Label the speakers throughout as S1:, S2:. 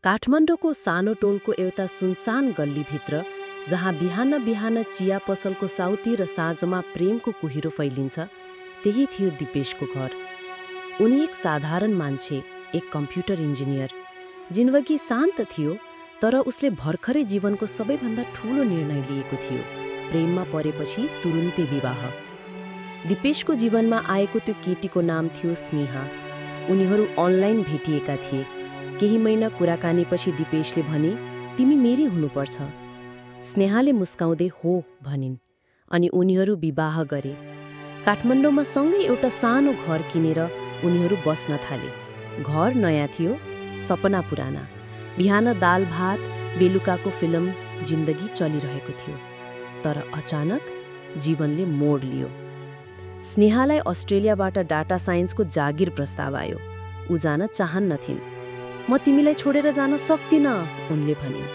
S1: काठमाडौँको सानो टोलको एउटा सुनसान गल्लीभित्र जहाँ बिहान बिहान चिया पसलको साउती र साँझमा प्रेमको कुहिरो फैलिन्छ, त्यही थियो दिपेशको घर। उनी एक साधारण मान्छे, एक कम्प्युटर इन्जिनियर। जिन्दगी शान्त थियो, तर उसले भर्खरै जीवनको सबैभन्दा ठूलो निर्णय लिएको थियो, प्रेममा परेपछि तुरुन्तै विवाह। दिपेशको जीवनमा आएको त्यो केटीको नाम थियो स्नेहा। उनीहरू अनलाइन भेटिएका थिए। केही महिना कुराकानीपछि दिपेशले भने, तिमी मेरी हुनुपर्छ। स्नेहाले मुस्काउँदै हो भनिन् अनि उनीहरू विवाह गरे। काठमाडौँमा सँगै एउटा सानो घर किनेर उनीहरू बस्न थाले। घर नयाँ थियो, सपना पुराना। बिहान दाल भात, बेलुकाको फिल्म, जिन्दगी चलिरहेको थियो। तर अचानक जीवनले मोड लियो। स्नेहालाई अस्ट्रेलियाबाट डाटा साइन्सको जागिर प्रस्ताव आयो। ऊ जान चाहन्नथिन्। म तिमीलाई छोडेर जान सक्दिनँ, उनले भनिन्।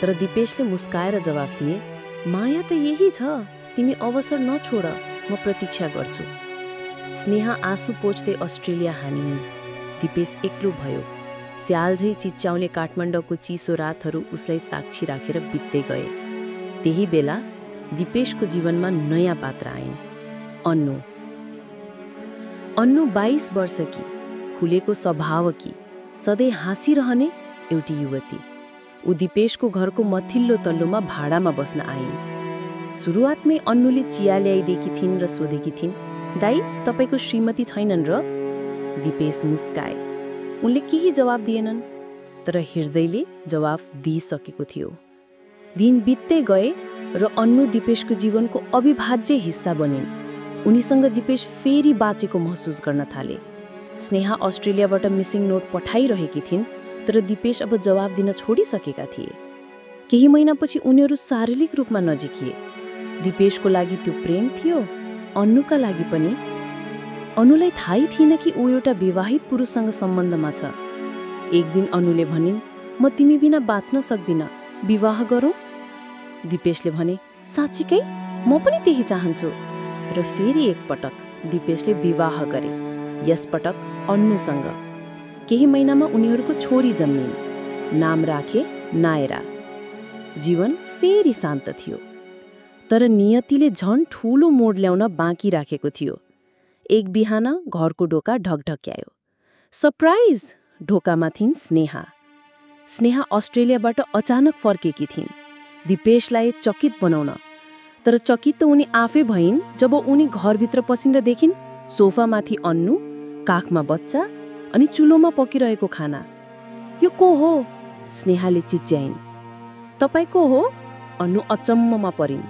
S1: तर दिपेशले मुस्काएर जवाफ दिए, माया त यही छ, तिमी अवसर नछोड, म प्रतीक्षा गर्छु। स्नेहा आँसु पोछ्दै अस्ट्रेलिया हानिन्। दिपेश एक्लो भयो। स्यालझै चिच्याउने काठमाडौँको चिसो रातहरू उसलाई साक्षी राखेर बित्दै गए। त्यही बेला दिपेशको जीवनमा नयाँ पात्र आइन्, अन्नु। अन्नु 22 वर्षकी, खुलेको स्वभावकी, सधैँ हाँसिरहने एउटी युवती। ऊ दिपेशको घरको मथिल्लो तल्लोमा भाडामा बस्न आइन्। सुरुवातमै अन्नुले चिया ल्याइदिएकी थिइन् र सोधेकी थिइन्, दाई, तपाईँको श्रीमती छैनन् र? दिपेश मुस्काए। उनले केही जवाफ दिएनन्, तर हृदयले जवाफ दिइसकेको थियो। दिन बित्दै गए र अन्नु दिपेशको जीवनको अविभाज्य हिस्सा बनिन्। उनीसँग दिपेश फेरि बाँचेको महसुस गर्न थाले। स्नेहा अस्ट्रेलियाबाट मिसिङ नोट पठाइरहेकी थिइन्, तर दिपेश अब जवाफ दिन छोडिसकेका थिए। केही महिनापछि उनीहरू शारीरिक रूपमा नजिकिए। दिपेशको लागि त्यो प्रेम थियो, अन्नुका लागि पनि। अन्नुलाई थाहै थिएन कि ऊ एउटा विवाहित पुरुषसँग सम्बन्धमा छ। एक दिन अन्नुले भनिन्, म तिमी बिना बाँच्न सक्दिनँ, विवाह गरौँ? दिपेशले भने, साँच्चीकै? म पनि त्यही चाहन्छु। र फेरि एकपटक दिपेशले विवाह गरे, यसपटक अन्नुसँग। केही महिनामा उनीहरूको छोरी जन्मिन्। नाम राखे नायरा। जीवन फेरि शान्त थियो। तर नियतिले झन् ठूलो मोड ल्याउन बाँकी राखेको थियो। एक बिहान घरको ढोका ढकढक्यायो। सरप्राइज! ढोकामा थिइन् स्नेहा। स्नेहा अस्ट्रेलियाबाट अचानक फर्केकी थिइन्, दिपेशलाई चकित बनाउन। तर चकित त उनी आफै भइन् जब उनी घरभित्र पसिन देखिन् सोफामाथि अन्नु, काखमा बच्चा अनि चुलोमा पकिरहेको खाना। यो को हो? स्नेहाले चिच्याइन्। तपाईँ को हो? अन्नु अचम्ममा परिन्।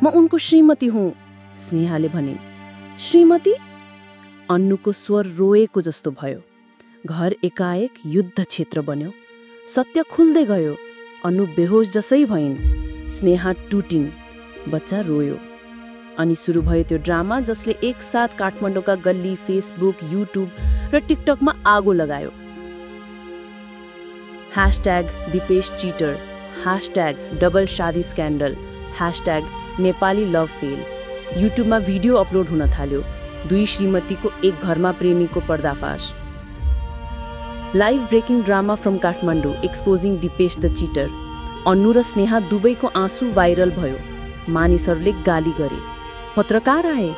S1: म उनको श्रीमती हुँ, स्नेहाले भनिन्। श्रीमती? अन्नुको स्वर रोएको जस्तो भयो। घर एकाएक युद्ध क्षेत्र बन्यो। सत्य खुल्दै गयो। अन्नु बेहोस जसै भइन्। स्नेहा टुटिन्। बच्चा रोयो। अनि सुरु भयो त्यो ड्रामा जसले एकसाथ काठमाडौँका गल्ली, फेसबुक, युट्युब र टिकटकमा आगो लगायो। #दिपेश चिटर, #डबल शादी स्क्यान्डल, #नेपाली लभ फेल। युट्युबमा भिडियो अपलोड हुन थाल्यो। दुई श्रीमतीको एक घरमा प्रेमीको पर्दाफास। Live breaking drama from Kathmandu exposing Dipesh the cheater. Annu र स्नेहा दुवैको आँसु भाइरल भयो। मानिसहरूले गाली गरे। पत्रकार आए।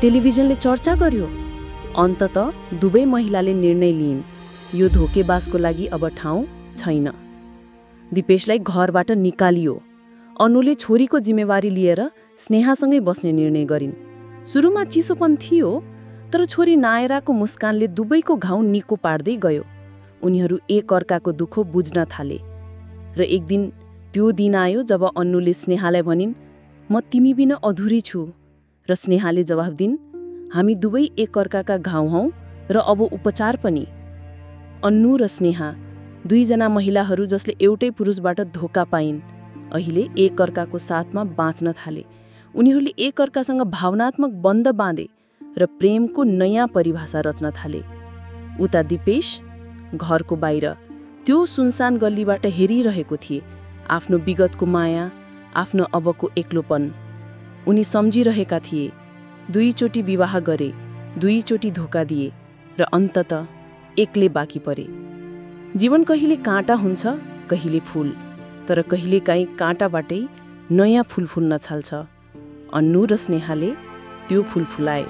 S1: टेलिभिजनले चर्चा गर्यो। अन्ततः दुवै महिलाले निर्णय लिइन्, यो धोकेबाजको लागि अब ठाउँ छैन। दिपेशलाई घरबाट निकालियो। अन्नुले छोरीको जिम्मेवारी लिएर स्नेहासँगै बस्ने निर्णय गरिन्। सुरुमा चिसोपन थियो, तर छोरी नायराको मुस्कानले दुवैको घाउ निको पार्दै गयो। उनीहरू एक अर्काको दुःख बुझ्न थाले। र एक दिन त्यो दिन आयो जब अन्नुले स्नेहालाई भनिन्, म तिमी बिना अधुरी छु। र स्नेहाले जवाफ दिन्, हामी दुवै एक अर्काका घाउ हौं र अब उपचार पनि। अन्नु र स्नेहा दुईजना महिलाहरू जसले एउटै पुरुषबाट धोका पाइन्, अहिले एक अर्काको साथमा बाँच्न थाले। उनीहरूले एक अर्कासँग भावनात्मक बन्ध बाँधे र प्रेमको नयाँ परिभाषा रच्न थाले। उता दिपेश घरको बाहिर त्यो सुनसान गल्लीबाट हेरिरहेको थिए, आफ्नो विगतको माया, आफ्नो अबको एक्लोपन। उनी सम्झिरहेका थिए, दुईचोटि विवाह गरे, दुईचोटि धोका दिए र अन्ततः एक्लै बाँकी परे। जीवन कहिले काँटा हुन्छ, कहिले फूल, तर कहिलेकाहीँ काँटाबाटै नयाँ फूल फुल्न थाल्छ। अन्नु र स्नेहाले त्यो फूल फुलाए,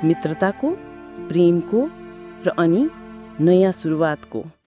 S1: मित्रताको, प्रेमको र अनि नयाँ सुरुवातको।